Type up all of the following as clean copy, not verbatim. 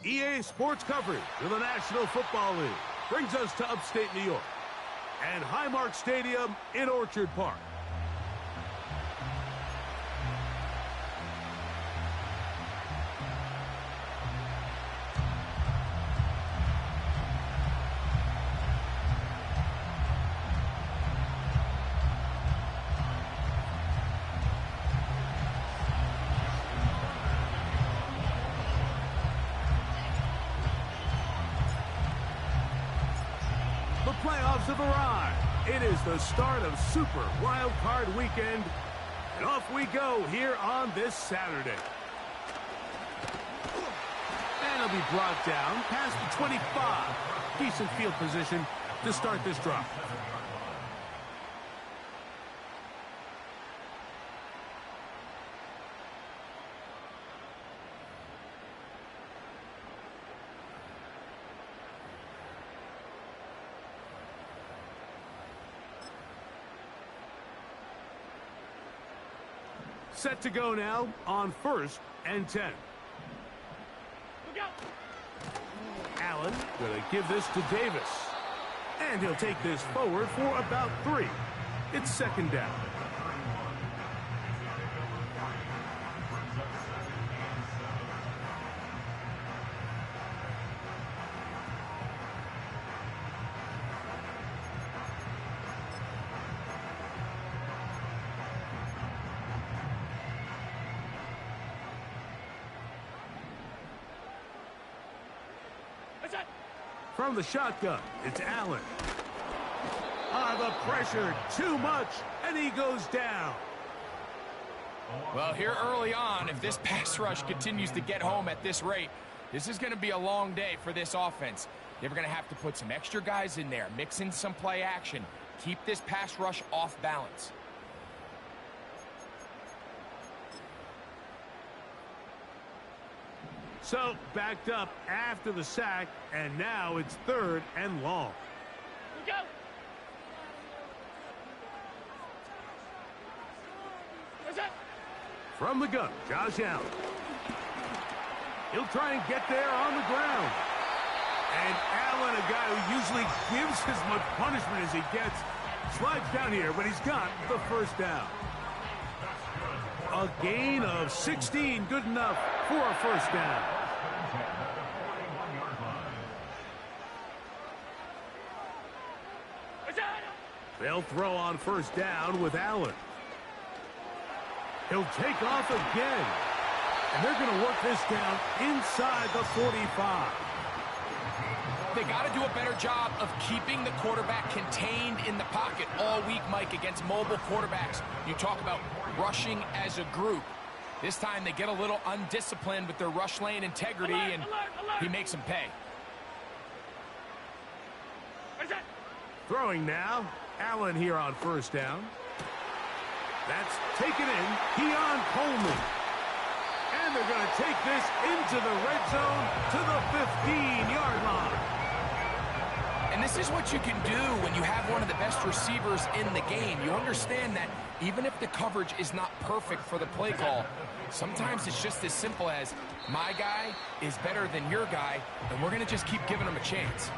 EA Sports coverage of the National Football League brings us to upstate New York and Highmark Stadium in Orchard Park. The playoffs have arrived. It is the start of Super Wild Card Weekend, and off we go here on this Saturday. And it'll be brought down past the 25. Decent field position to start this drive. Set to go now on 1st and 10. Look out. Allen going to give this to Davis. And he'll take this forward for about 3. It's 2nd down. From the shotgun, it's Allen. The pressure, too much, and he goes down. Well, here early on, if this pass rush continues to get home at this rate, this is going to be a long day for this offense. They're going to have to put some extra guys in there, mix in some play action, keep this pass rush off balance. So, backed up after the sack, and now it's 3rd and long. Go! From the gun, Josh Allen. He'll try and get there on the ground. And Allen, a guy who usually gives as much punishment as he gets, slides down here, but he's got the 1st down. A gain of 16, good enough for a 1st down. They'll throw on 1st down with Allen. He'll take off again. And they're going to work this down inside the 45. They got to do a better job of keeping the quarterback contained in the pocket all week, Mike, against mobile quarterbacks. You talk about rushing as a group. This time they get a little undisciplined with their rush lane integrity, and he makes them pay. Throwing now, Allen here on 1st down. That's taken in, Keon Coleman. And they're going to take this into the red zone to the 15-yard line. And this is what you can do when you have one of the best receivers in the game. You understand that even if the coverage is not perfect for the play call, sometimes it's just as simple as, my guy is better than your guy, and we're going to just keep giving him a chance.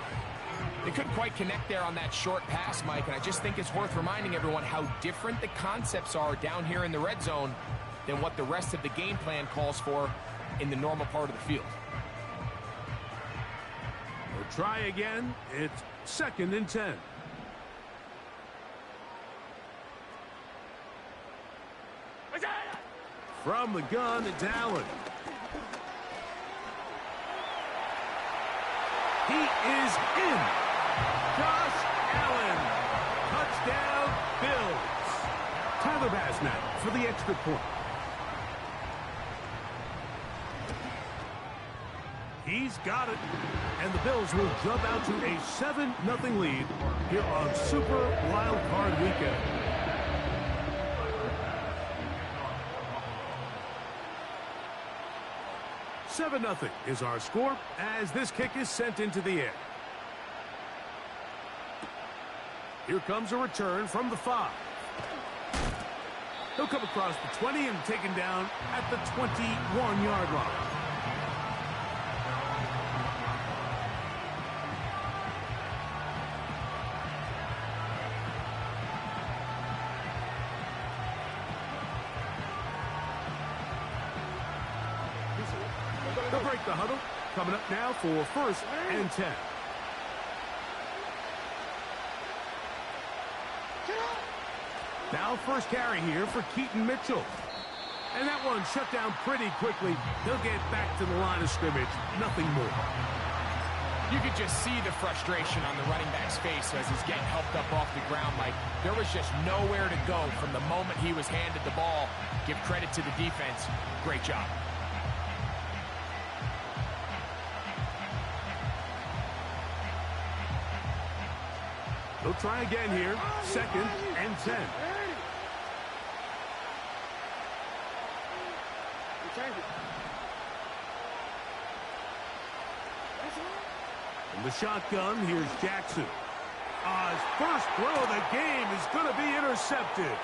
They couldn't quite connect there on that short pass, Mike, and I just think it's worth reminding everyone how different the concepts are down here in the red zone than what the rest of the game plan calls for in the normal part of the field. We'll try again. It's 2nd and 10. From the gun, it's Allen. He is in. Josh Allen. Touchdown, Bills. Tyler Bass now for the extra point. He's got it. And the Bills will jump out to a 7-0 lead here on Super Wild Card Weekend. Seven 0 is our score as this kick is sent into the air. Here comes a return from the 5. He'll come across the 20 and taken down at the 21-yard line. the huddle. Coming up now for 1st and 10. Now first carry here for Keaton Mitchell. And that one shut down pretty quickly. He'll get back to the line of scrimmage. Nothing more. You could just see the frustration on the running back's face as he's getting helped up off the ground, Mike. There was just nowhere to go from the moment he was handed the ball. Give credit to the defense. Great job. They'll try again here. 2nd and 10. In the shotgun, here's Jackson. His first throw of the game is going to be intercepted.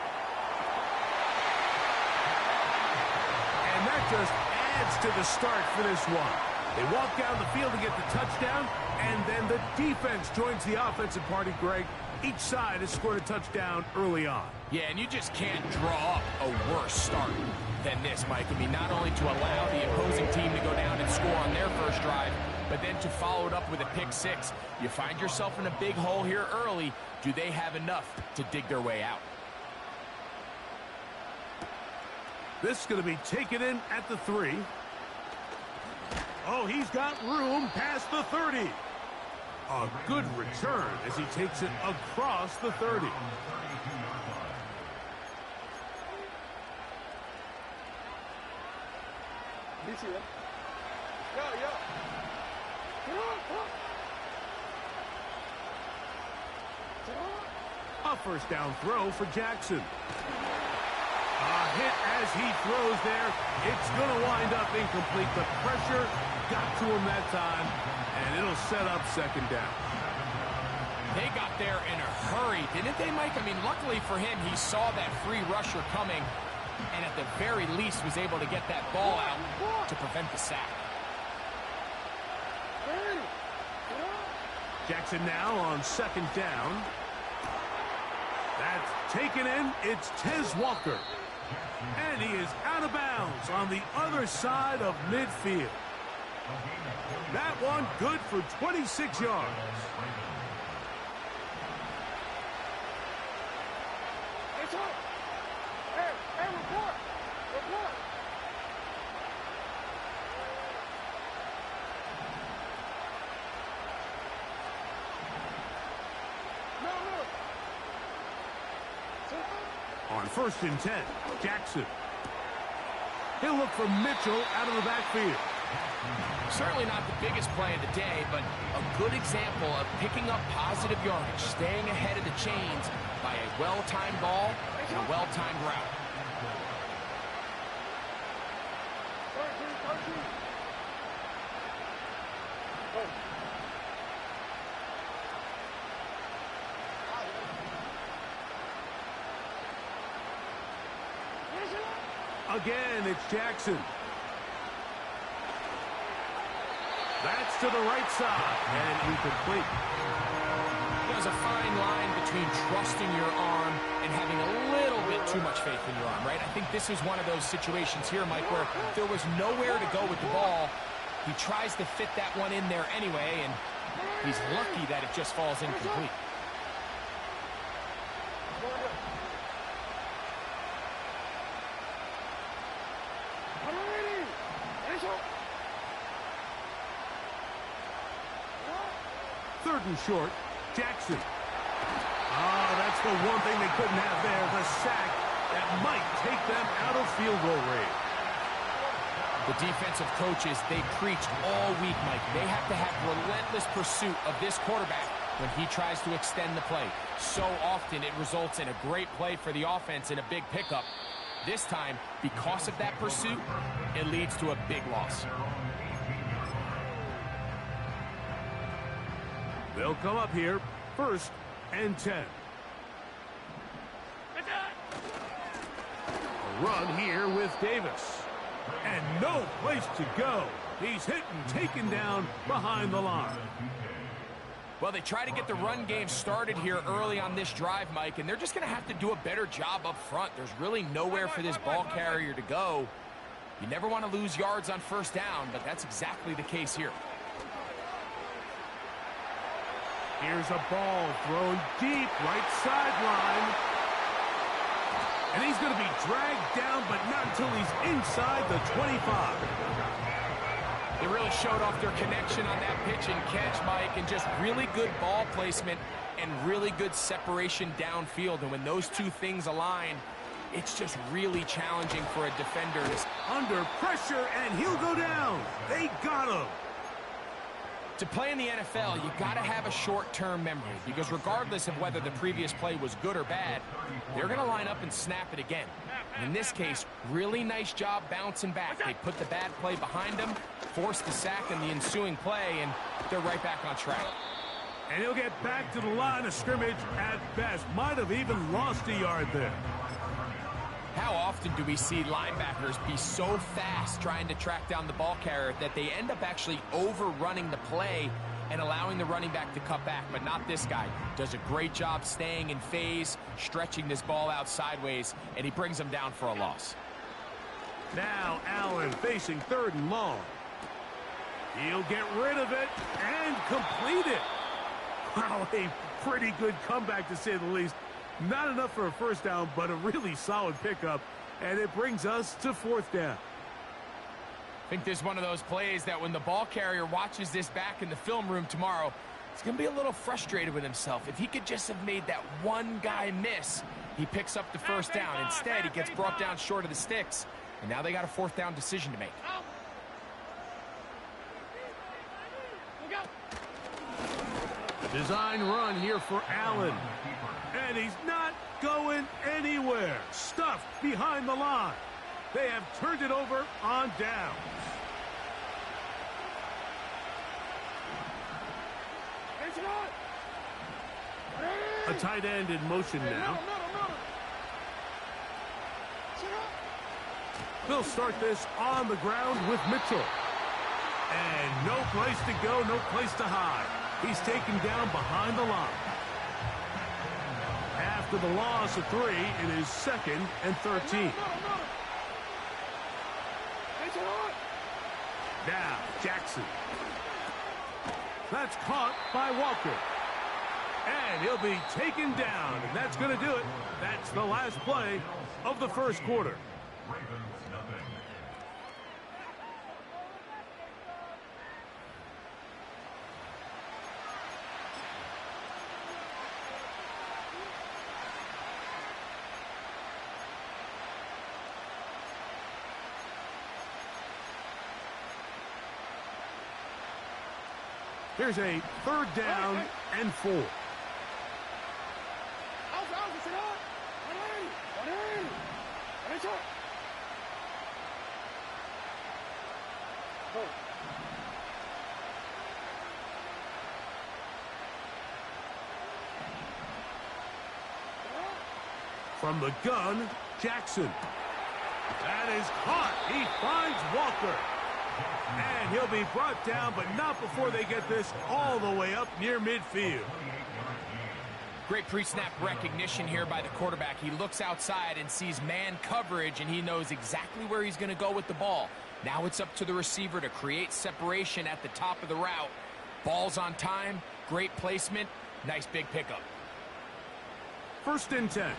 And that just adds to the start for this one. They walk down the field to get the touchdown, and then the defense joins the offensive party, Greg. Each side has scored a touchdown early on. Yeah, and you just can't draw up a worse start than this, Mike. I mean, not only to allow the opposing team to go down and score on their first drive, but then to follow it up with a pick six. You find yourself in a big hole here early. Do they have enough to dig their way out? This is going to be taken in at the 3. Oh, he's got room past the 30. A good return as he takes it across the 30. A first down throw for Jackson. A hit as he throws there. It's going to wind up incomplete. The pressure got to him that time, and it'll set up 2nd down. They got there in a hurry, didn't they, Mike? I mean, luckily for him, he saw that free rusher coming, and at the very least was able to get that ball out to prevent the sack. Jackson now on 2nd down. That's taken in. It's Tez Walker. And he is out of bounds on the other side of midfield. That one good for 26 yards. On 1st and 10, Jackson. He'll look for Mitchell out of the backfield. Certainly not the biggest play of the day, but a good example of picking up positive yardage, staying ahead of the chains by a well-timed ball and a well-timed route. Again, it's Jackson. That's to the right side, and incomplete. There's a fine line between trusting your arm and having a little bit too much faith in your arm, right? I think this is one of those situations here, Mike, where there was nowhere to go with the ball. He tries to fit that one in there anyway, and he's lucky that it just falls incomplete. Third and short, Jackson. That's the one thing they couldn't have there, the sack that might take them out of field goal range. The defensive coaches, they preach all week, Mike. They have to have relentless pursuit of this quarterback when he tries to extend the play. So often it results in a great play for the offense and a big pickup. This time, because of that pursuit, it leads to a big loss. They'll come up here, 1st and 10. A run here with Davis. And no place to go. He's hit and taken down behind the line. Well, they try to get the run game started here early on this drive, Mike, and they're just going to have to do a better job up front. There's really nowhere for this ball carrier to go. You never want to lose yards on first down, but that's exactly the case here. Here's a ball thrown deep, right sideline. And he's going to be dragged down, but not until he's inside the 25. They really showed off their connection on that pitch and catch, Mike, and just really good ball placement and really good separation downfield. And when those two things align, it's just really challenging for a defender to... Under pressure, and he'll go down. They got him. To play in the NFL, you got to have a short-term memory, because regardless of whether the previous play was good or bad, they're going to line up and snap it again. And in this case, really nice job bouncing back. They put the bad play behind them, forced the sack in the ensuing play, and they're right back on track. And he'll get back to the line of scrimmage at best. Might have even lost a yard there. How often do we see linebackers be so fast trying to track down the ball carrier that they end up actually overrunning the play and allowing the running back to cut back? But not this guy. Does a great job staying in phase, stretching this ball out sideways, and he brings them down for a loss. Now Allen facing 3rd and long. He'll get rid of it and complete it. Wow, a pretty good comeback to say the least. Not enough for a first down, but a really solid pickup, and it brings us to 4th down. I think this is one of those plays that when the ball carrier watches this back in the film room tomorrow, he's going to be a little frustrated with himself. If he could just have made that one guy miss, he picks up the first down. Instead, he gets brought down short of the sticks, and now they got a 4th down decision to make. Design run here for Allen. And he's not going anywhere. Stuffed behind the line. They have turned it over on down. A tight end in motion now. They'll start this on the ground with Mitchell. And no place to go, no place to hide. He's taken down behind the line. After the loss of 3, it is 2nd and 13. Now, Jackson. That's caught by Walker. And he'll be taken down, and that's going to do it. That's the last play of the first quarter. Here's a 3rd down and 4. From the gun, Jackson. That is caught. He finds Walker. And he'll be brought down, but not before they get this all the way up near midfield. Great pre-snap recognition here by the quarterback. He looks outside and sees man coverage, and he knows exactly where he's going to go with the ball. Now it's up to the receiver to create separation at the top of the route. Ball's on time, great placement, nice big pickup. 1st and 10.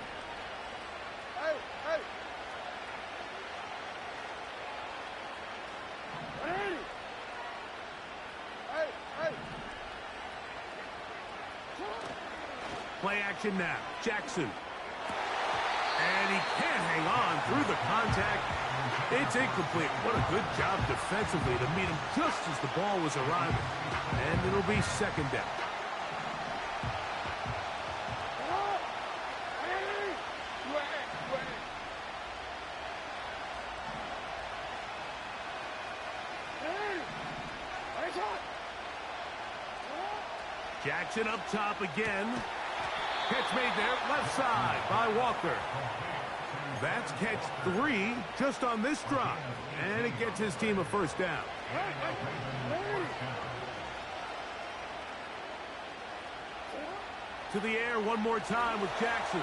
Play action now. Jackson. And he can't hang on through the contact. It's incomplete. What a good job defensively to meet him just as the ball was arriving. And it'll be 2nd down. Jackson up top again. Catch made there, left side by Walker. That's catch 3 just on this drive. And it gets his team a 1st down. To the air one more time with Jackson.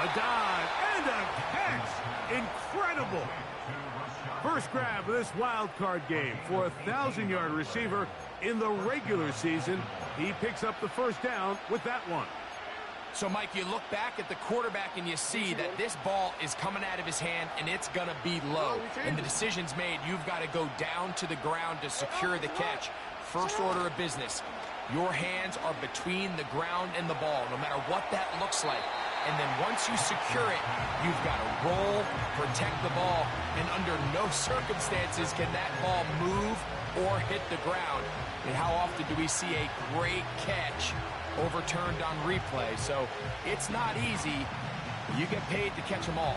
A dive and a catch. Incredible. First grab of this wild card game for a 1,000-yard receiver in the regular season. He picks up the first down with that one. So, Mike, you look back at the quarterback and you see that this ball is coming out of his hand and it's going to be low. And the decision's made. You've got to go down to the ground to secure the catch. First order of business. Your hands are between the ground and the ball, no matter what that looks like. And then once you secure it, you've got to roll, protect the ball, and under no circumstances can that ball move or hit the ground. And how often do we see a great catch overturned on replay? So it's not easy. You get paid to catch them all.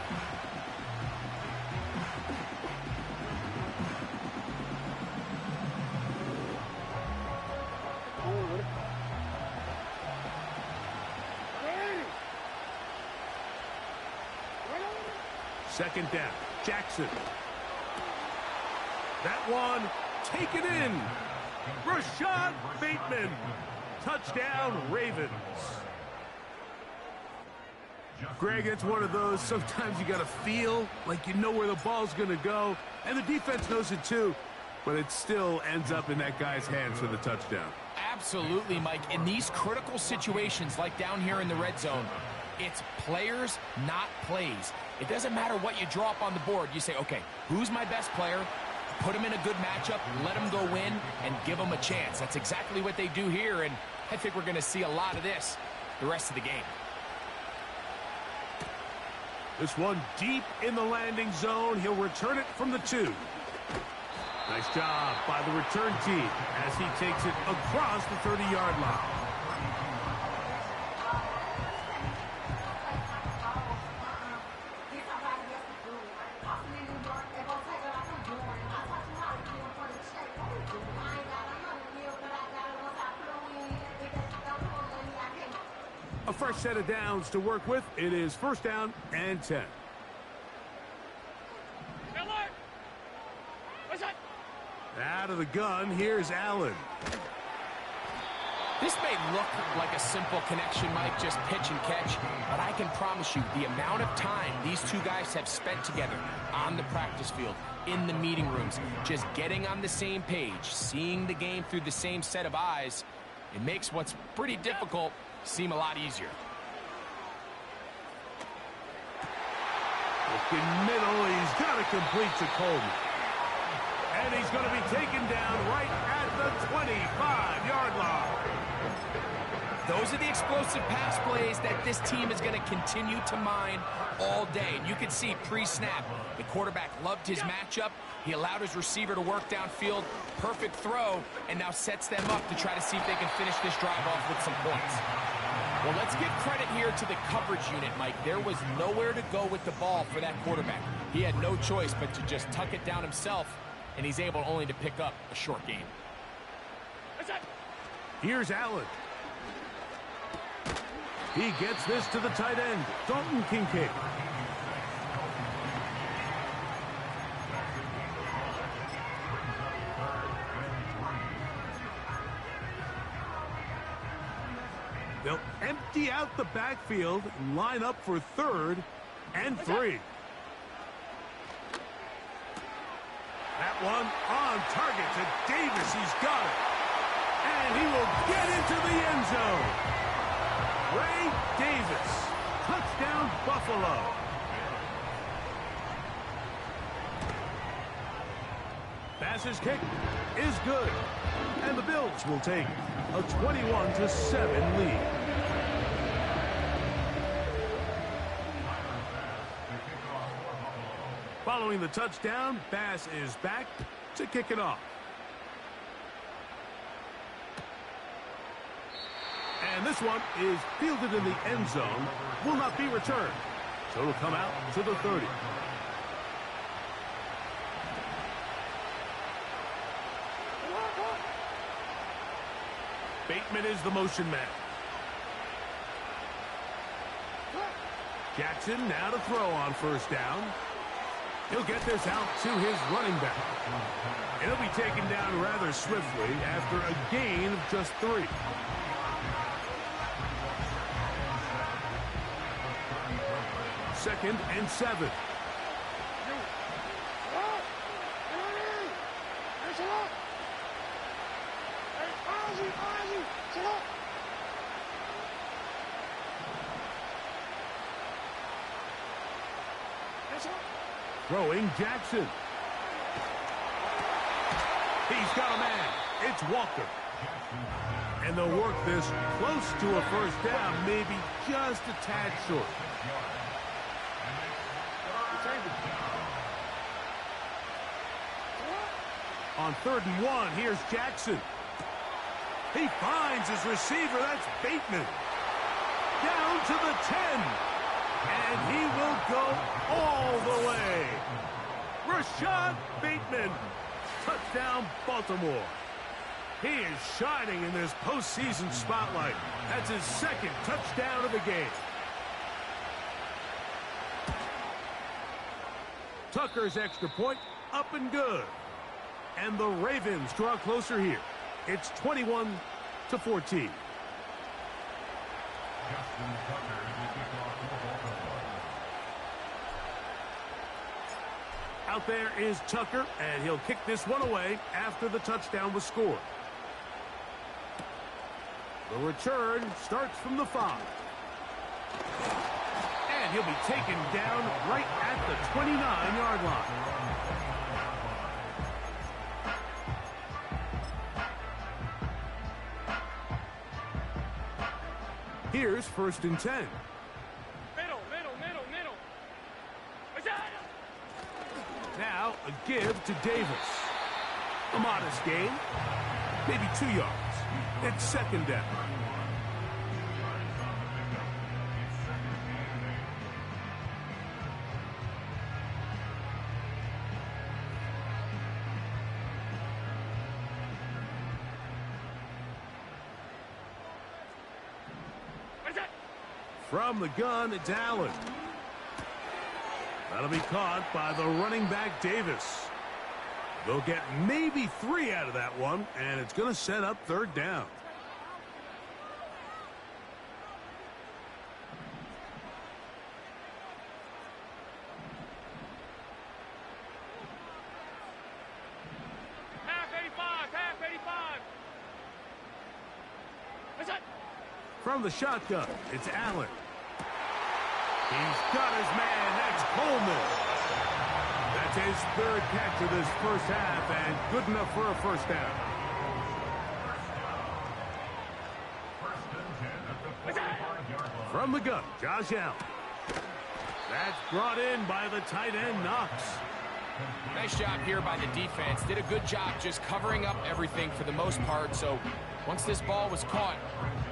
Second down, Jackson. That one, taken in. Rashad Bateman. Touchdown, Ravens. Greg, it's one of those, sometimes you got to feel like you know where the ball's going to go, and the defense knows it too, but it still ends up in that guy's hands for the touchdown. Absolutely, Mike. In these critical situations, like down here in the red zone, it's players, not plays. It doesn't matter what you draw up on the board. You say, okay, who's my best player? Put him in a good matchup, let him go win, and give him a chance. That's exactly what they do here, and I think we're going to see a lot of this the rest of the game. This one deep in the landing zone. He'll return it from the 2. Nice job by the return team as he takes it across the 30-yard line. A fresh set of downs to work with. It is first down and 10. Out of the gun, here's Allen. This may look like a simple connection, Mike, just pitch and catch, but I can promise you the amount of time these two guys have spent together on the practice field, in the meeting rooms, just getting on the same page, seeing the game through the same set of eyes, it makes what's pretty difficult seem a lot easier. Looking middle, he's got to complete to Coleman. And he's going to be taken down right at the 25-yard line. Those are the explosive pass plays that this team is going to continue to mine all day. And you can see pre-snap, the quarterback loved his matchup. He allowed his receiver to work downfield. Perfect throw, and now sets them up to try to see if they can finish this drive off with some points. Well, let's give credit here to the coverage unit, Mike. There was nowhere to go with the ball for that quarterback. He had no choice but to just tuck it down himself, and he's able only to pick up a short gain. Here's Allen. He gets this to the tight end, Dalton Kincaid. They'll empty out the backfield and line up for 3rd and 3. That one on target to Davis. He's got it. And he will get into the end zone. Ray Davis. Touchdown, Buffalo. Bass's kick is good. And the Bills will take a 21-7 lead. Following the touchdown, Bass is back to kick it off. And this one is fielded in the end zone, will not be returned. So it'll come out to the 30. Bateman is the motion man. Jackson now to throw on first down. He'll get this out to his running back. He'll be taken down rather swiftly after a gain of just 3. 2nd and 7. Throwing Jackson. He's got a man. It's Walker. And they'll work this close to a first down, maybe just a tad short. On 3rd and 1, here's Jackson. He finds his receiver. That's Bateman. Down to the 10. And he will go all the way. Rashad Bateman. Touchdown, Baltimore. He is shining in this postseason spotlight. That's his 2nd touchdown of the game. Tucker's extra point, up and good. And the Ravens draw closer here. It's 21-14. Out there is Tucker, and he'll kick this one away after the touchdown was scored. The return starts from the 5. And he'll be taken down right at the 29-yard line. Here's 1st and 10. Middle. Now a give to Davis. A modest gain. Maybe 2 yards. It's 2nd down. From the gun, it's Allen. That'll be caught by the running back, Davis. They'll get maybe 3 out of that one, and it's going to set up 3rd down. Half 85. What's that? From the shotgun, it's Allen. He's got his man. That's Coleman. That's his 3rd catch of this first half, and good enough for a first down. From the gun, Josh Allen. That's brought in by the tight end, Knox. Nice job here by the defense. Did a good job just covering up everything for the most part. So once this ball was caught,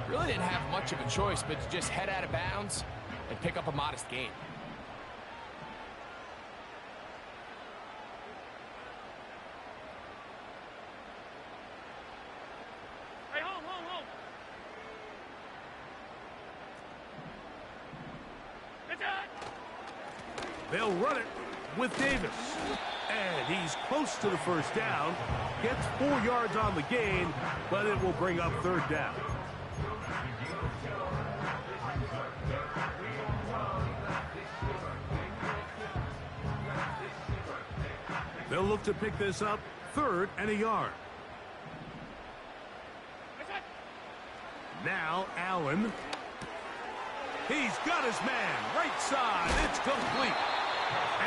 really didn't have much of a choice but to just head out of bounds and pick up a modest gain. Hey, home. It's it. They'll run it with Davis. And he's close to the first down. Gets 4 yards on the gain, but it will bring up 3rd down. They'll look to pick this up 3rd and a yard. Now Allen. He's got his man. Right side. It's complete.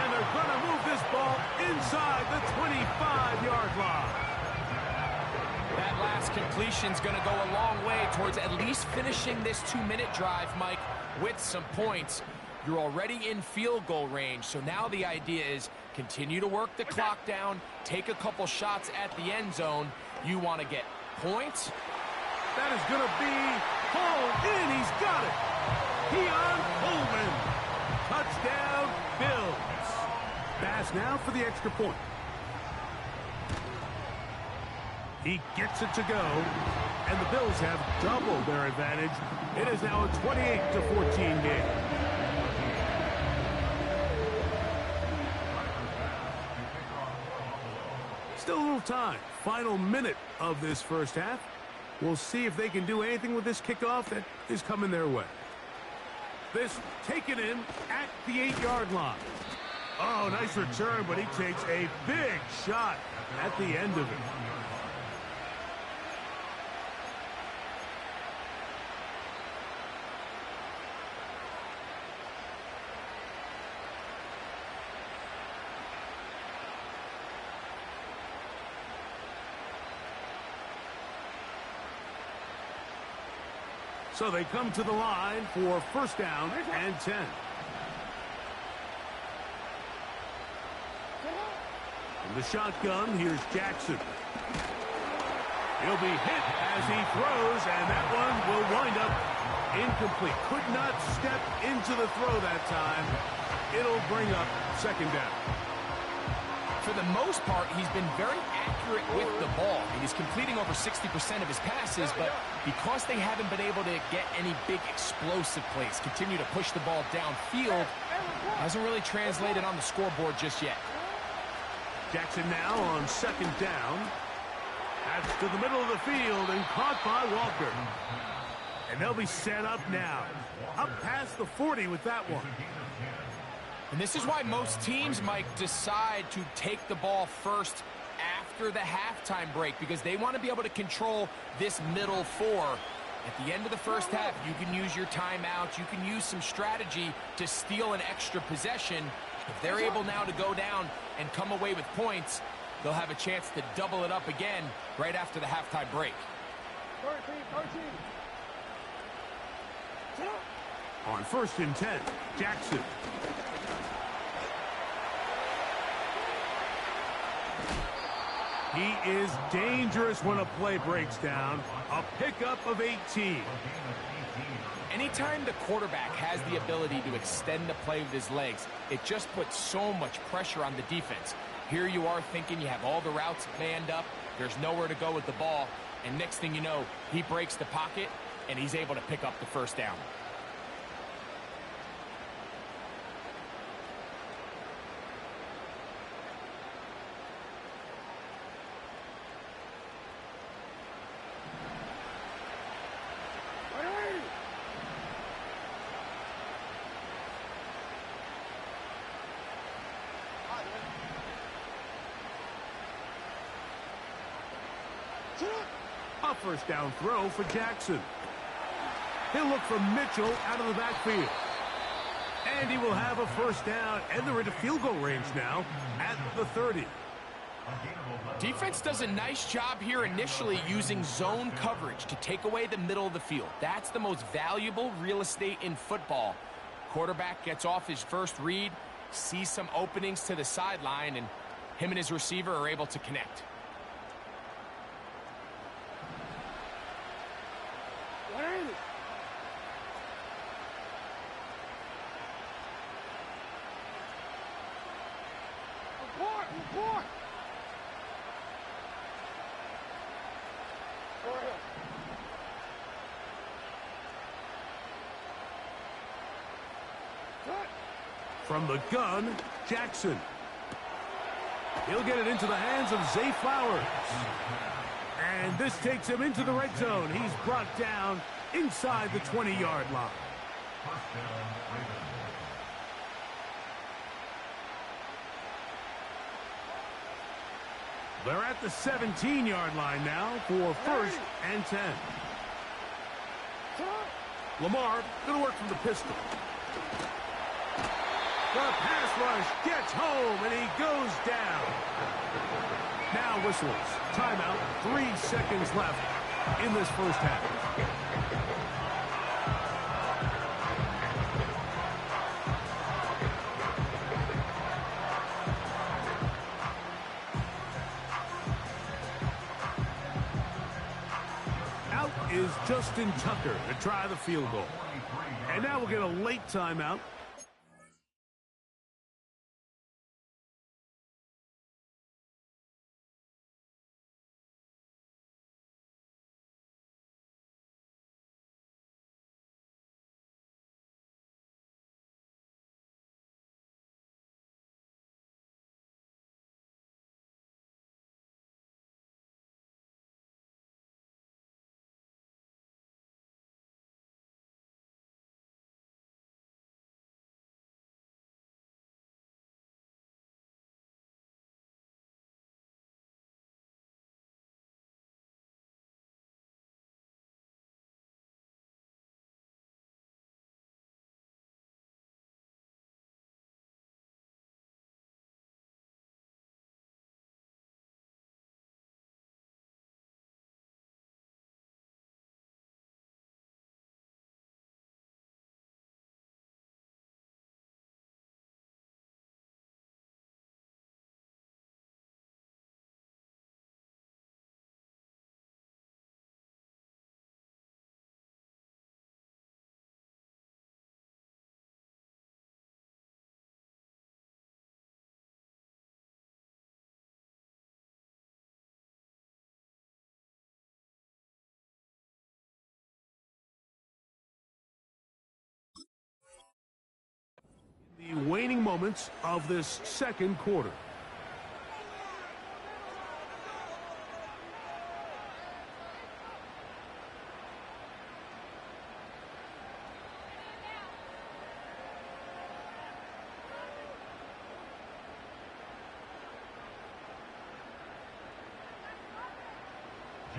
And they're going to move this ball inside the 25-yard line. That last completion's going to go a long way towards at least finishing this 2-minute drive, Mike, with some points. You're already in field goal range, so now the idea is continue to work the clock down, take a couple shots at the end zone. You want to get points. That is going to be hauled in. He's got it. Keon Coleman. Touchdown, Bills. Pass now for the extra point. He gets it to go, and the Bills have doubled their advantage. It is now a 28-14 game. Still a little time. Final minute of this first half. We'll see if they can do anything with this kickoff that is coming their way. This taken in at the 8-yard line. Oh, nice return, but he takes a big shot at the end of it. So they come to the line for first down and 10. In the shotgun, here's Jackson. He'll be hit as he throws, and that one will wind up incomplete. Could not step into the throw that time. It'll bring up second down. For the most part, he's been very accurate with the ball. He's completing over 60% of his passes, but because they haven't been able to get any big explosive plays, continue to push the ball downfield, hasn't really translated on the scoreboard just yet. Jackson now on second down. That's to the middle of the field and caught by Walker. And they'll be set up now. Up past the 40 with that one. And this is why most teams, Mike, decide to take the ball first after the halftime break, because they want to be able to control this middle four. At the end of the first half, you can use your timeouts. You can use some strategy to steal an extra possession. If they're able now to go down and come away with points, they'll have a chance to double it up again right after the halftime break. On first and 10, Jackson. He is dangerous when a play breaks down. A pickup of 18. Anytime the quarterback has the ability to extend the play with his legs, it just puts so much pressure on the defense. Here you are thinking you have all the routes manned up, there's nowhere to go with the ball, and next thing you know, he breaks the pocket, and he's able to pick up the first down. A first down throw for Jackson. He'll look for Mitchell out of the backfield. And he will have a first down, and they're into field goal range now at the 30. Defense does a nice job here initially using zone coverage to take away the middle of the field. That's the most valuable real estate in football. Quarterback gets off his first read, sees some openings to the sideline, and him and his receiver are able to connect. From the gun, Jackson. He'll get it into the hands of Zay Flowers. And this takes him into the red zone. He's brought down inside the 20-yard line. They're at the 17-yard line now for first and 10. Lamar going to work from the pistol. The pass rush gets home, and he goes down. Now whistles. Timeout. 3 seconds left in this first half. Out is Justin Tucker to try the field goal. And now we'll get a late timeout. The waning moments of this second quarter.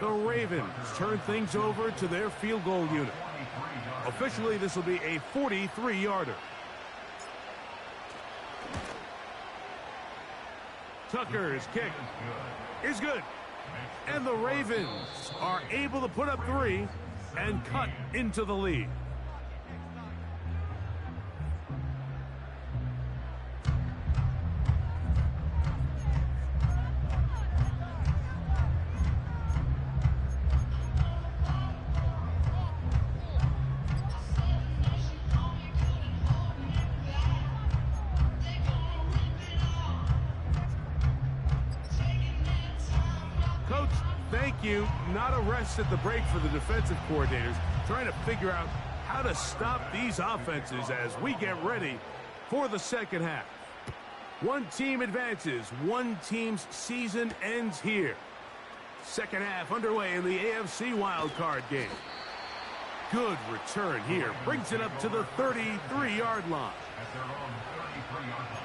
The Ravens turn things over to their field goal unit. Officially, this will be a 43-yarder. Tucker's kick is good. And the Ravens are able to put up 3 and cut into the lead. Coach, thank you. Not a rest at the break for the defensive coordinators, trying to figure out how to stop these offenses as we get ready for the second half. One team advances. One team's season ends here. Second half underway in the AFC wildcard game. Good return here. Brings it up to the 33-yard line. At their own 33-yard line.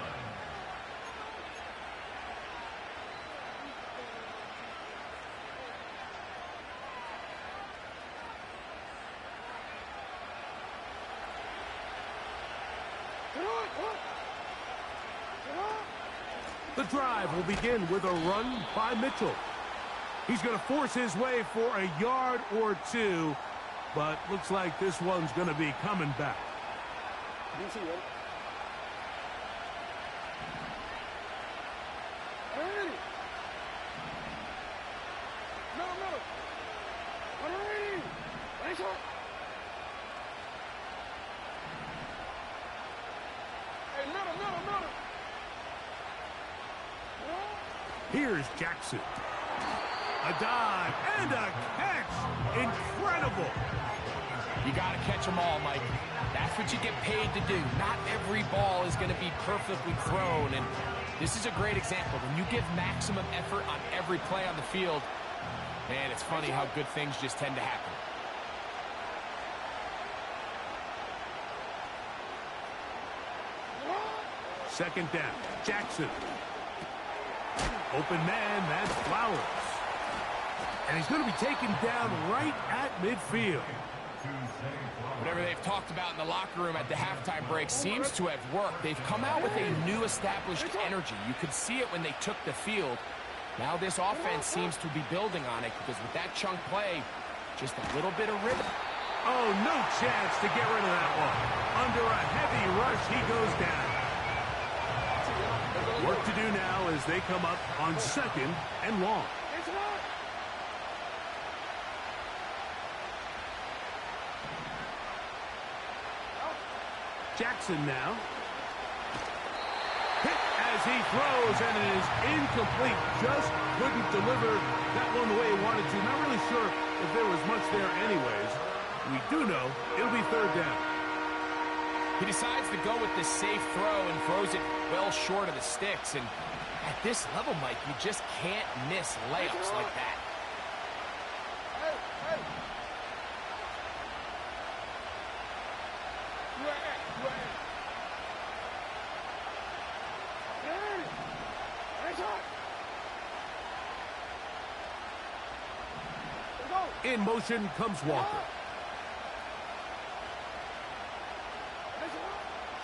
The drive will begin with a run by Mitchell. He's going to force his way for a yard or 2, but looks like this one's going to be coming back. Here's Jackson. A dive and a catch. Incredible. You got to catch them all, Mike. That's what you get paid to do. Not every ball is going to be perfectly thrown, and this is a great example. When you give maximum effort on every play on the field, man, it's funny how good things just tend to happen. Second down. Jackson. Open man, that's Flowers. And he's going to be taken down right at midfield. Whatever they've talked about in the locker room at the halftime break seems to have worked. They've come out with a new established energy. You could see it when they took the field. Now this offense seems to be building on it because with that chunk play, just a little bit of rhythm. Oh, no chance to get rid of that one. Under a heavy rush, he goes down. Work to do now as they come up on second and long. Jackson now. Hit as he throws, and it is incomplete. Just couldn't deliver that one the way he wanted to. Not really sure if there was much there anyways. We do know it'll be third down. He decides to go with this safe throw and throws it well short of the sticks. And at this level, Mike, you just can't miss layups like that. In motion comes Walker.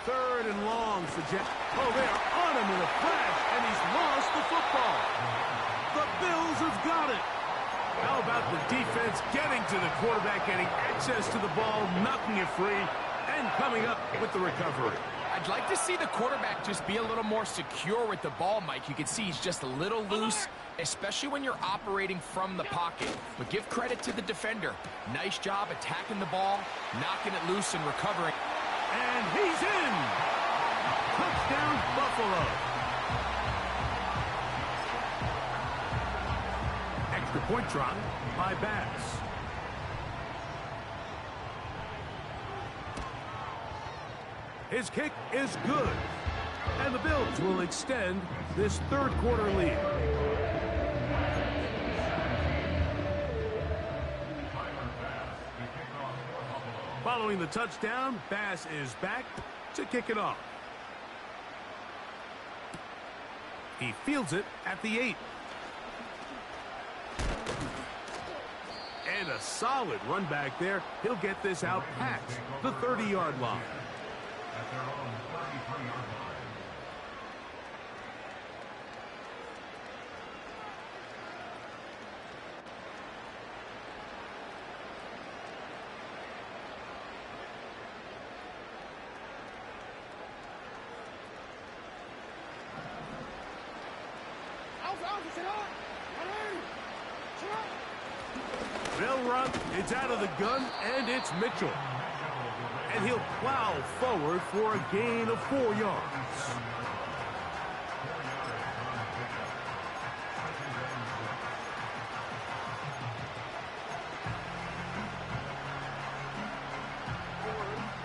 Third and long for Jack. Oh, they're on him in a flash, and he's lost the football. The Bills have got it. How about the defense getting to the quarterback, getting access to the ball, knocking it free, and coming up with the recovery. I'd like to see the quarterback just be a little more secure with the ball, Mike. You can see he's just a little loose, especially when you're operating from the pocket. But give credit to the defender. Nice job attacking the ball, knocking it loose and recovering. And he's in. Touchdown, Buffalo. Extra point try by Bass. His kick is good. And the Bills will extend this third quarter lead. Following the touchdown, Bass is back to kick it off. He fields it at the 8. And a solid run back there. He'll get this out past the 30-yard line. At their own 33-yard line. They'll run. It's out of the gun, and it's Mitchell. And he'll plow forward for a gain of 4 yards.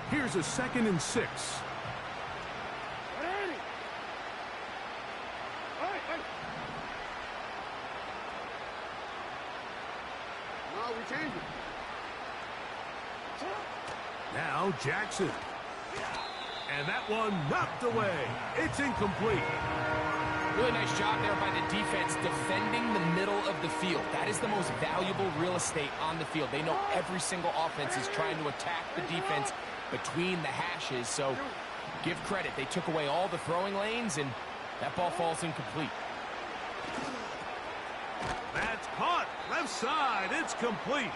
Here's a 2nd and 6. Now Jackson. And that one knocked away. It's incomplete. Really nice job there by the defense defending the middle of the field. That is the most valuable real estate on the field. They know every single offense is trying to attack the defense between the hashes. So give credit. They took away all the throwing lanes, and that ball falls incomplete. That's caught. Left side. It's complete.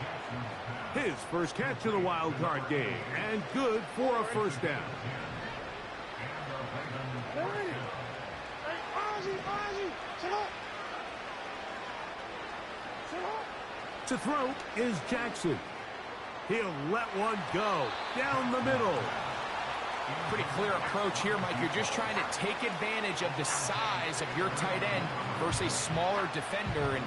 His first catch of the wild card game. And good for a first down. To throw is Jackson. He'll let one go down the middle. Pretty clear approach here, Mike. You're just trying to take advantage of the size of your tight end versus a smaller defender, and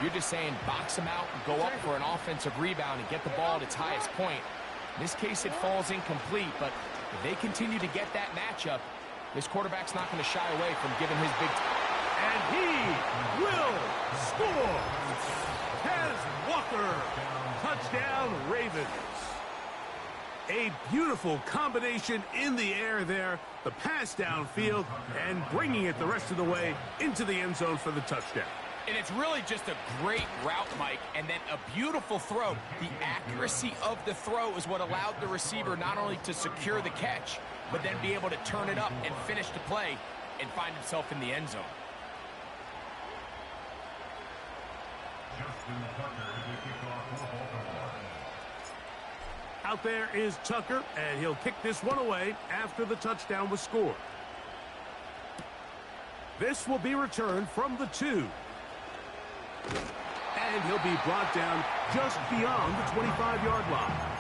you're just saying box him out and go up for an offensive rebound and get the ball at its highest point. In this case, it falls incomplete, but if they continue to get that matchup, this quarterback's not going to shy away from giving his big... And he will score. Kez Walker. Touchdown, Ravens. A beautiful combination in the air there. The pass downfield and bringing it the rest of the way into the end zone for the touchdown. And it's really just a great route, Mike, and then a beautiful throw. The accuracy of the throw is what allowed the receiver not only to secure the catch, but then be able to turn it up and finish the play and find himself in the end zone. Out there is Tucker, and he'll kick this one away after the touchdown was scored. This will be returned from the 2. And he'll be brought down just beyond the 25-yard line.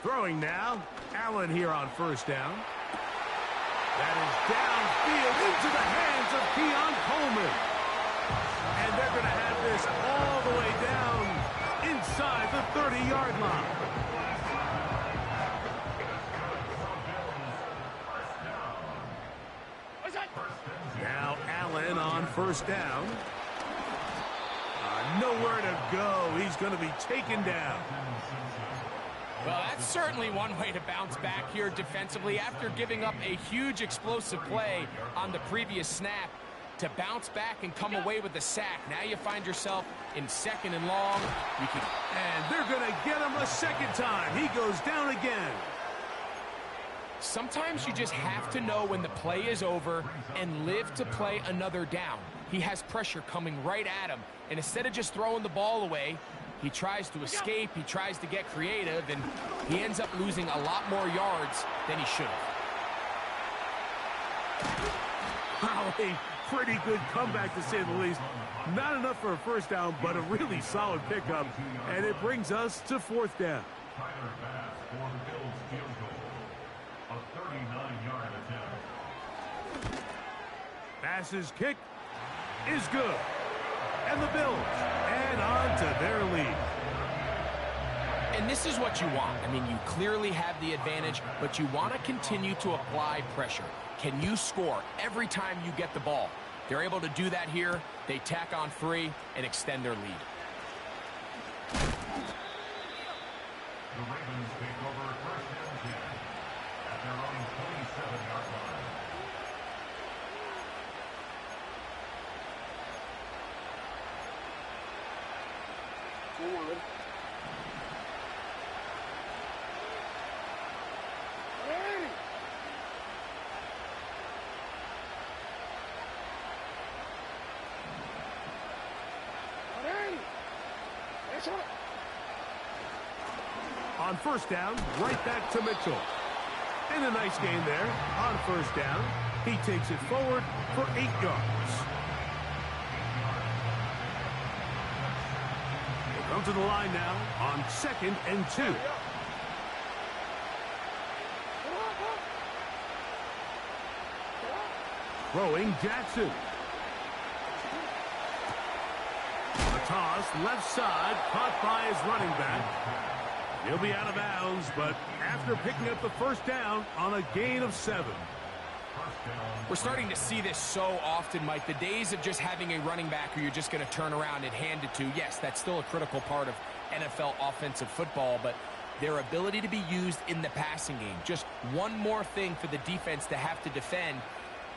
Throwing now, Allen here on first down. That is downfield into the hands of Keon Coleman. And they're going to have this all the way down inside the 30-yard line. Now Allen on first down. Nowhere to go. He's going to be taken down. Well, that's certainly one way to bounce back here defensively after giving up a huge explosive play on the previous snap. To bounce back and come away with the sack. Now you find yourself in 2nd and long. And they're going to get him a second time. He goes down again. Sometimes you just have to know when the play is over and live to play another down. He has pressure coming right at him. And instead of just throwing the ball away, he tries to escape, he tries to get creative, and he ends up losing a lot more yards than he should have. Wow, a pretty good comeback to say the least. Not enough for a first down, but a really solid pickup. And it brings us to 4th down. A 39-yard attempt. Passes kick is good. And the Bills add on to their lead. And this is what you want. I mean, you clearly have the advantage, but you want to continue to apply pressure. Can you score every time you get the ball? They're able to do that here. They tack on 3 and extend their lead. The Ravens take over first and 10 at their own 27-yard line. Forward. On first down, right back to Mitchell. And a nice gain there. On first down, he takes it forward for 8 yards. We'll come to the line now on 2nd and 2. Throwing Jackson. A toss, left side, caught by his running back. He'll be out of bounds, but after picking up the first down on a gain of 7. We're starting to see this so often, Mike. The days of just having a running back who you're just going to turn around and hand it to, yes, that's still a critical part of NFL offensive football, but their ability to be used in the passing game. Just one more thing for the defense to have to defend.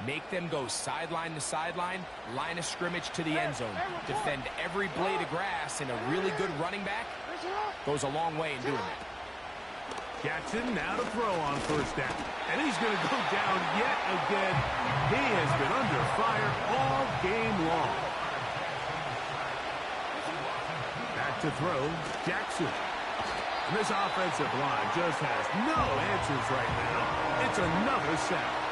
Make them go sideline to sideline, line of scrimmage to the end zone. Defend every blade of grass, and a really good running back goes a long way in doing that. Jackson now to throw on first down. And he's going to go down yet again. He has been under fire all game long. Back to throw, Jackson. And this offensive line just has no answers right now. It's another sack.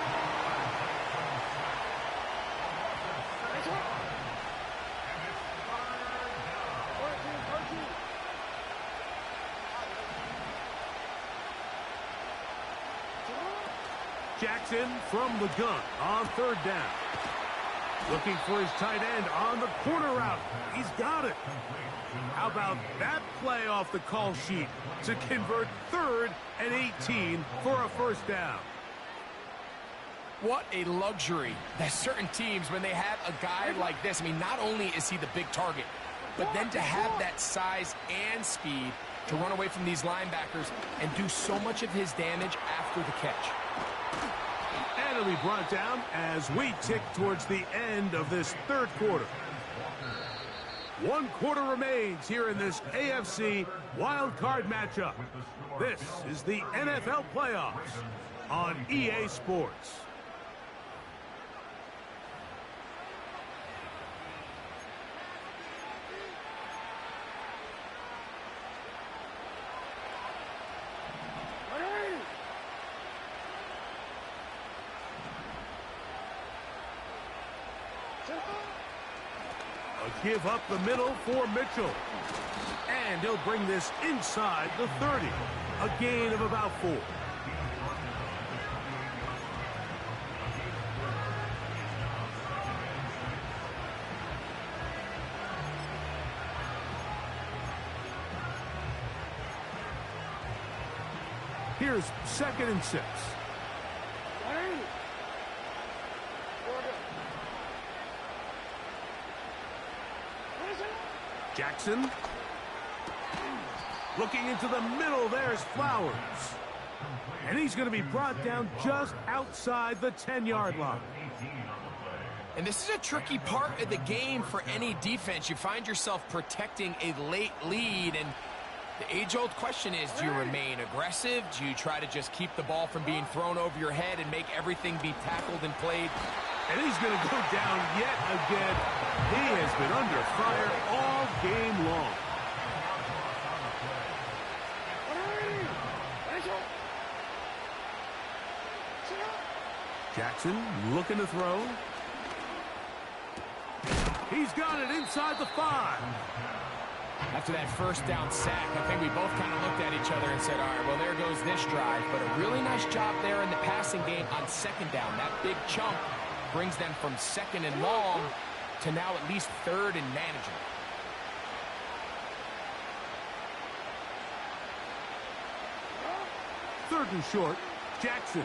Jackson from the gun on third down. Looking for his tight end on the corner route. He's got it. How about that play off the call sheet to convert 3rd and 18 for a first down? What a luxury that certain teams, when they have a guy like this, I mean, not only is he the big target, but then to have that size and speed to run away from these linebackers and do so much of his damage after the catch. And it'll be brought down as we tick towards the end of this third quarter. 1 quarter remains here in this AFC wild card matchup. This is the NFL playoffs on EA Sports. A give up the middle for Mitchell. And he'll bring this inside the 30. A gain of about 4. Here's 2nd and 6. Jackson. Looking into the middle, there's Flowers. And he's going to be brought down just outside the 10-yard line. And this is a tricky part of the game for any defense. You find yourself protecting a late lead, and the age-old question is, do you remain aggressive? Do you try to just keep the ball from being thrown over your head and make everything be tackled and played? And he's going to go down yet again. He has been under fire all game long. Jackson looking to throw. He's got it inside the 5. After that first down sack, I think we both kind of looked at each other and said, all right, well, there goes this drive. But a really nice job there in the passing game on second down. That big chunk brings them from second and long to now at least third and manageable. Third and short, Jackson.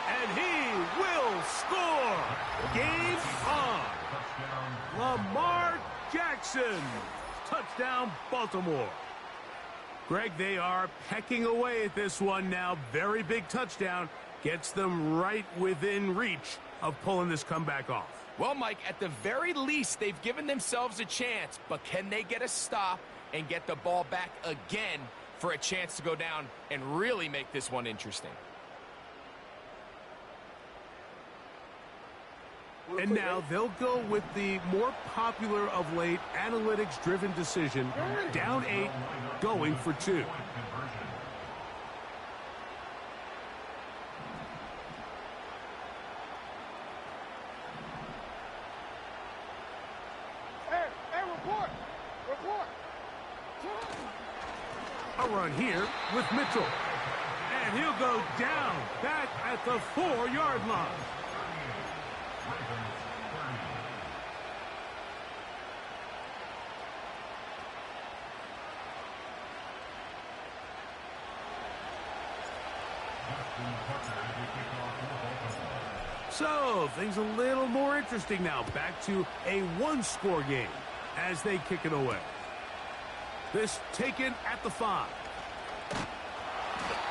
And he will score. Game on. Lamar Jackson. Touchdown, Baltimore. Greg, they are pecking away at this one now. Very big touchdown. Gets them right within reach of pulling this comeback off. Well, Mike, at the very least, they've given themselves a chance. But can they get a stop and get the ball back again for a chance to go down and really make this one interesting? And now they'll go with the more popular of late analytics-driven decision, down 8, going for 2. Hey, report! A run here with Mitchell. And he'll go down, back at the 4-yard line. So, things a little more interesting now. Back to a one-score game as they kick it away. This taken at the 5.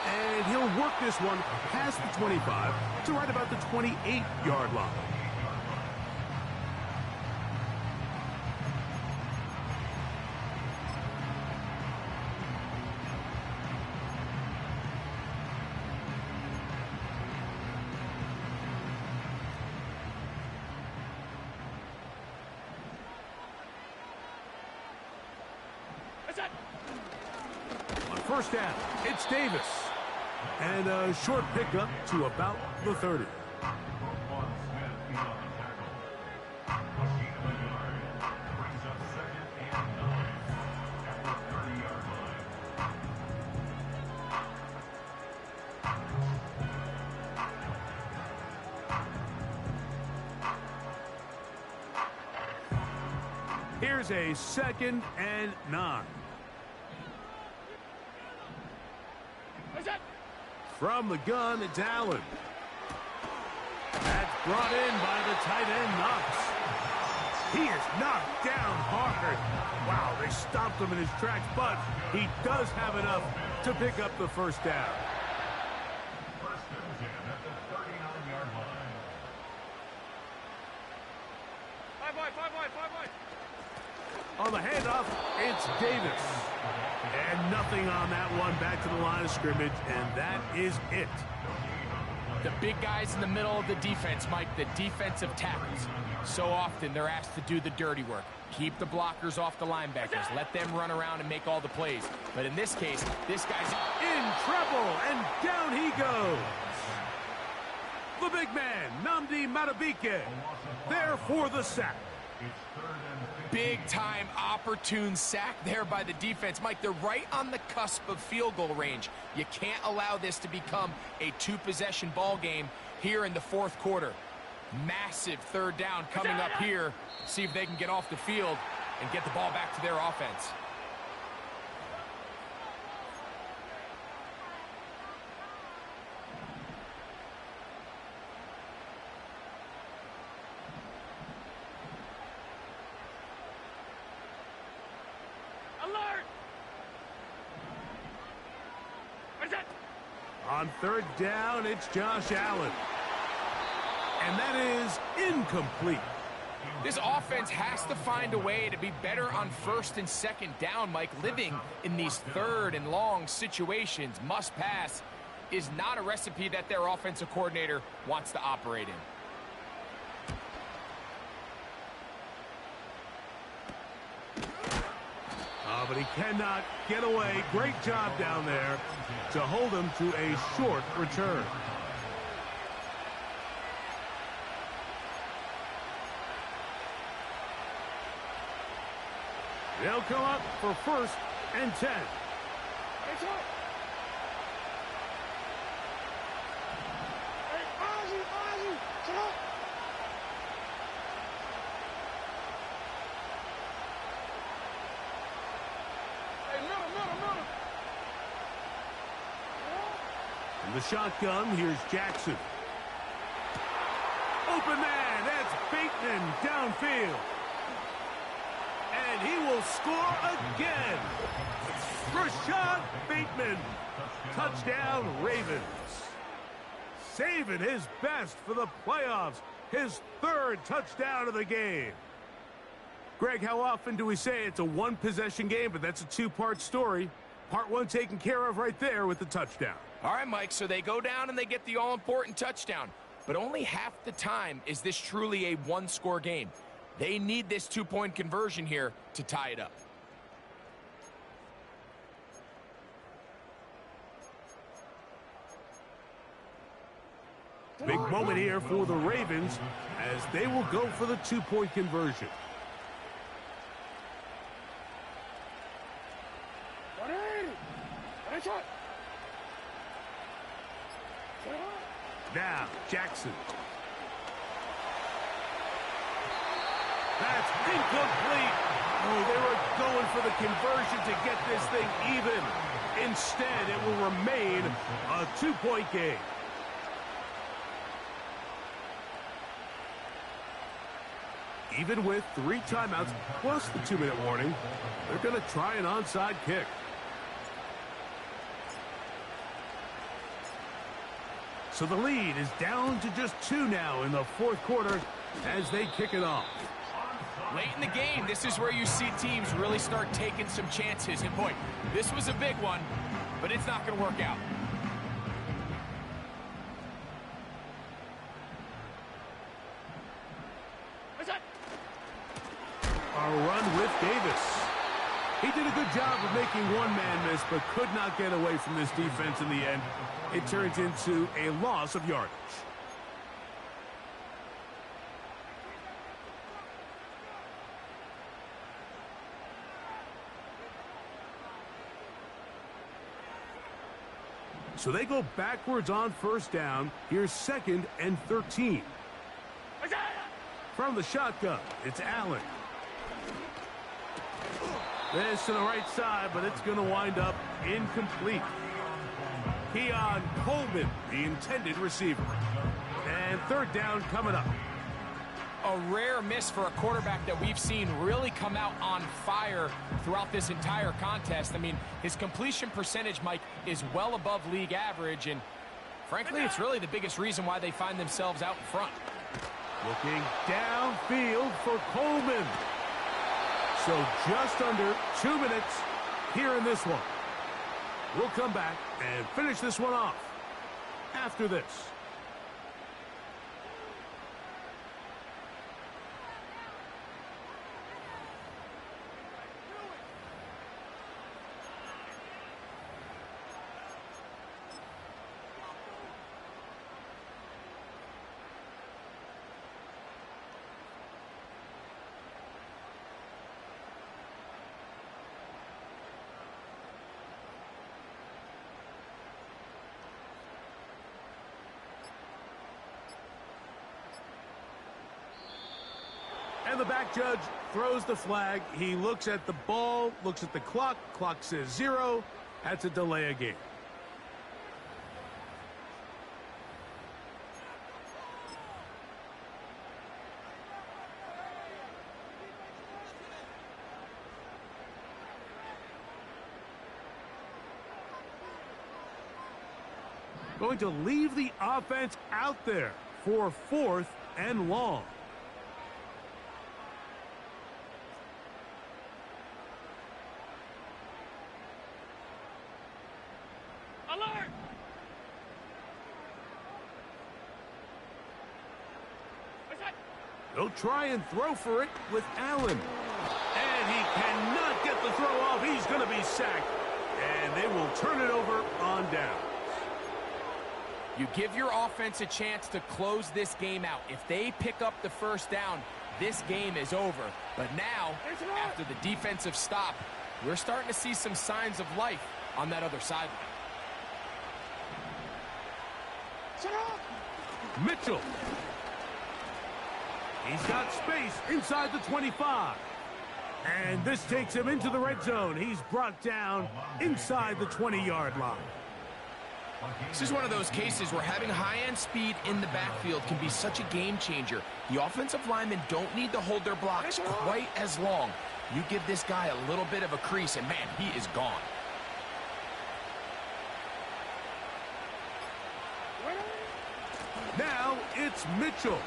And he'll work this one past the 25 to right about the 28-yard line. On first down, it's Davis. And a short pickup to about the 30. Here's a 2nd and 9. From the gun, it's Allen. That's brought in by the tight end, Knox. He is knocked down hard. Wow, they stopped him in his tracks, but he does have enough to pick up the first down. First and 10 at the 39-yard line. 5 wide. On the handoff, it's Davis. And nothing on that one, back to the line of scrimmage, and that is it. The big guys in the middle of the defense, Mike, the defensive tackles. So often they're asked to do the dirty work. Keep the blockers off the linebackers. Let them run around and make all the plays. But in this case, this guy's In trouble, and down he goes. The big man, Nnamdi Madubuike, there for the sack. big-time opportune sack there by the defense. Mike, they're right on the cusp of field goal range. You can't allow this to become a two-possession ball game here in the fourth quarter. Massive third down coming up here. See if they can get off the field and get the ball back to their offense. On third down, it's Josh Allen. And that is incomplete. This offense has to find a way to be better on first and second down, Mike. Living in these third and long situations, must pass, is not a recipe that their offensive coordinator wants to operate in. But he cannot get away. Great job down there to hold him to a short return. They'll come up for 1st and 10. Hey, Chuck. Hey, Ozzy, Chuck. Hey, middle. In the shotgun, here's Jackson. Open man, that's Bateman downfield. And he will score again. Rashad Bateman. Touchdown, Ravens. Saving his best for the playoffs. His 3rd touchdown of the game. Greg, how often do we say it's a one-possession game, but that's a 2-part story? Part 1 taken care of right there with the touchdown. All right, Mike, so they go down and they get the all-important touchdown. But only half the time is this truly a one-score game. They need this 2-point conversion here to tie it up. Big moment here for the Ravens as they will go for the 2-point conversion. Now, Jackson. That's incomplete. Oh, they were going for the conversion to get this thing even. Instead, it will remain a 2-point game. Even with 3 timeouts plus the 2-minute warning, they're going to try an onside kick. So the lead is down to just 2 now in the 4th quarter as they kick it off. Late in the game, this is where you see teams really start taking some chances. And boy, this was a big one, but it's not going to work out. A run with Davis. He did a good job of making one man miss, but could not get away from this defense in the end. It turns into a loss of yardage. So they go backwards on 1st down. Here's 2nd and 13. From the shotgun, it's Allen. This to the right side, but it's going to wind up incomplete. Keon Coleman, the intended receiver. And 3rd down coming up. A rare miss for a quarterback that we've seen really come out on fire throughout this entire contest. I mean, his completion percentage, Mike, is well above league average, and frankly, it's really the biggest reason why they find themselves out in front. Looking downfield for Coleman. So just under 2 minutes here in this one. We'll come back and finish this one off after this. And the back judge throws the flag. He looks at the ball, looks at the clock. Clock says 0. That's a delay of game. Going to leave the offense out there for 4th and long. Alert! They'll try and throw for it with Allen. And he cannot get the throw off. He's going to be sacked. And they will turn it over on down. You give your offense a chance to close this game out. If they pick up the 1st down, this game is over. But now, after the defensive stop, we're starting to see some signs of life on that other sideline. Mitchell. He's got space inside the 25. And this takes him into the red zone. He's brought down inside the 20-yard line. This is one of those cases where having high-end speed in the backfield can be such a game changer. The offensive linemen don't need to hold their blocks quite as long. You give this guy a little bit of a crease, and man, he is gone. Now it's Mitchell.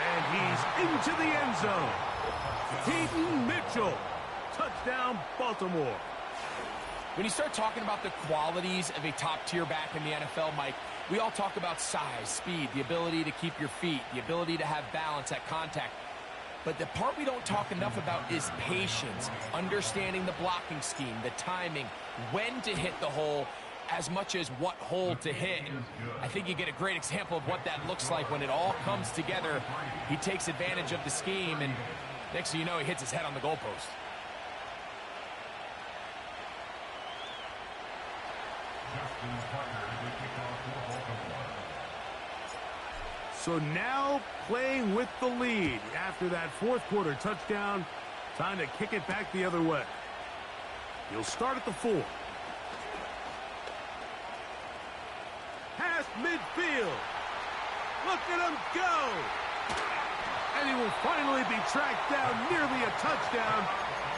And he's into the end zone. Keaton Mitchell. Touchdown, Baltimore. When you start talking about the qualities of a top-tier back in the NFL, Mike, we all talk about size, speed, the ability to keep your feet, the ability to have balance at contact. But the part we don't talk enough about is patience, understanding the blocking scheme, the timing, when to hit the hole, as much as what hole to hit. I think you get a great example of what that looks like when it all comes together. He takes advantage of the scheme, and next thing you know, he hits his head on the goalpost. So now playing with the lead after that fourth quarter touchdown. Time to kick it back the other way. He'll start at the 4. Past midfield. Look at him go. And he will finally be tracked down, nearly a touchdown,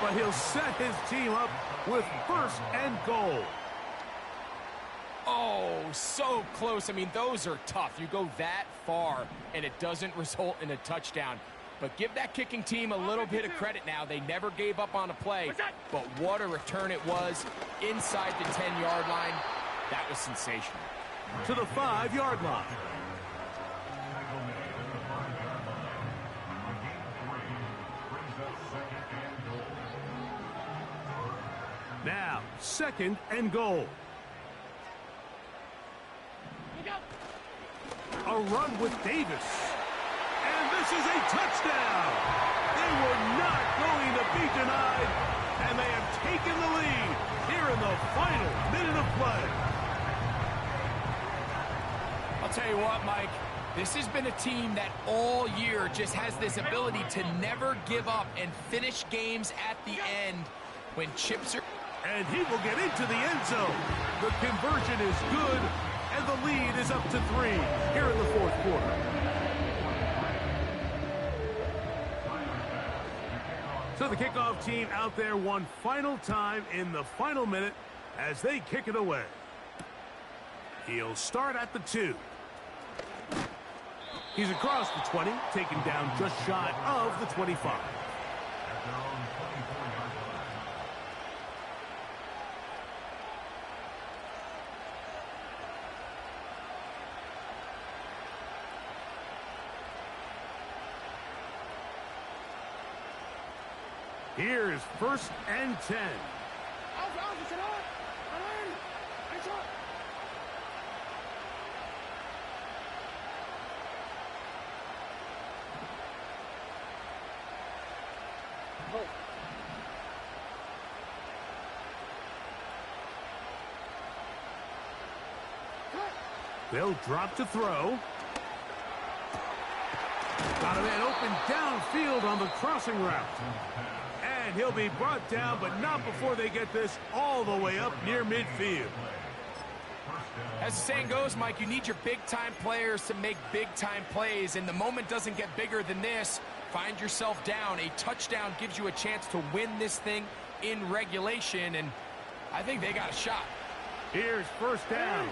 but he'll set his team up with first and goal. Oh, so close. I mean, those are tough. You go that far, and it doesn't result in a touchdown. But give that kicking team a little bit of credit now. They never gave up on a play, but what a return it was inside the 10-yard line. That was sensational. To the 5-yard line. Now, second and goal. A run with Davis. And this is a touchdown. They were not going to be denied, and they have taken the lead here in the final minute of play. I'll tell you what, Mike, this has been a team that all year just has this ability to never give up and finish games at the end when chips are... And he will get into the end zone. The conversion is good, and the lead is up to 3 here in the fourth quarter. So the kickoff team out there one final time in the final minute as they kick it away. He'll start at the 2. He's across the 20, taken down just shy of the 25. Here's first and 10. They'll drop to throw. Got a man open downfield on the crossing route. And he'll be brought down, but not before they get this all the way up near midfield. As the saying goes, Mike, you need your big-time players to make big-time plays, and the moment doesn't get bigger than this. Find yourself down. A touchdown gives you a chance to win this thing in regulation, and I think they got a shot. Here's first down.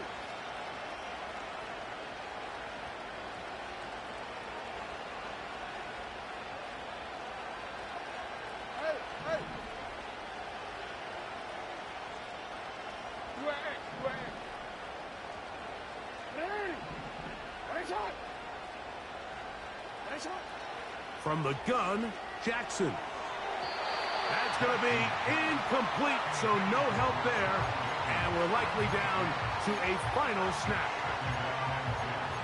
From the gun, Jackson. That's going to be incomplete, so no help there. And we're likely down to a final snap.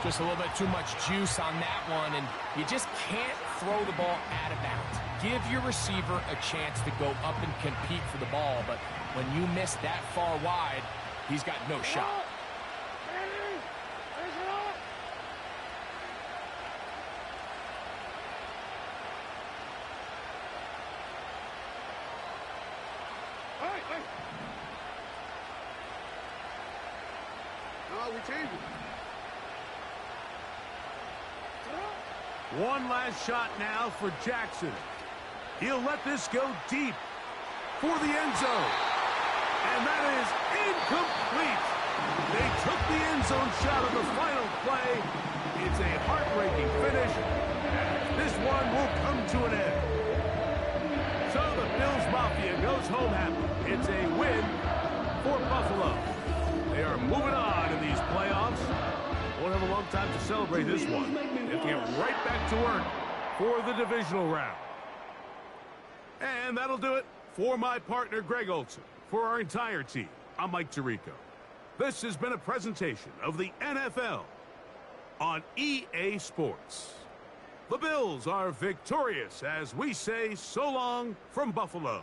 Just a little bit too much juice on that one, and you just can't throw the ball out of bounds. Give your receiver a chance to go up and compete for the ball, but when you miss that far wide, he's got no shot. No, we change it. One last shot now for Jackson. He'll let this go deep for the end zone. And that is incomplete. They took the end zone shot on the final play. It's a heartbreaking finish. This one will come to an end. So the Bills Mafia goes home happy. It's a win for Buffalo. They are moving on in these playoffs. Won't have a long time to celebrate this one. They have to get right back to work for the divisional round. And that'll do it for my partner, Greg Olson. For our entire team, I'm Mike Tirico. This has been a presentation of the NFL on EA Sports. The Bills are victorious as we say so long from Buffalo.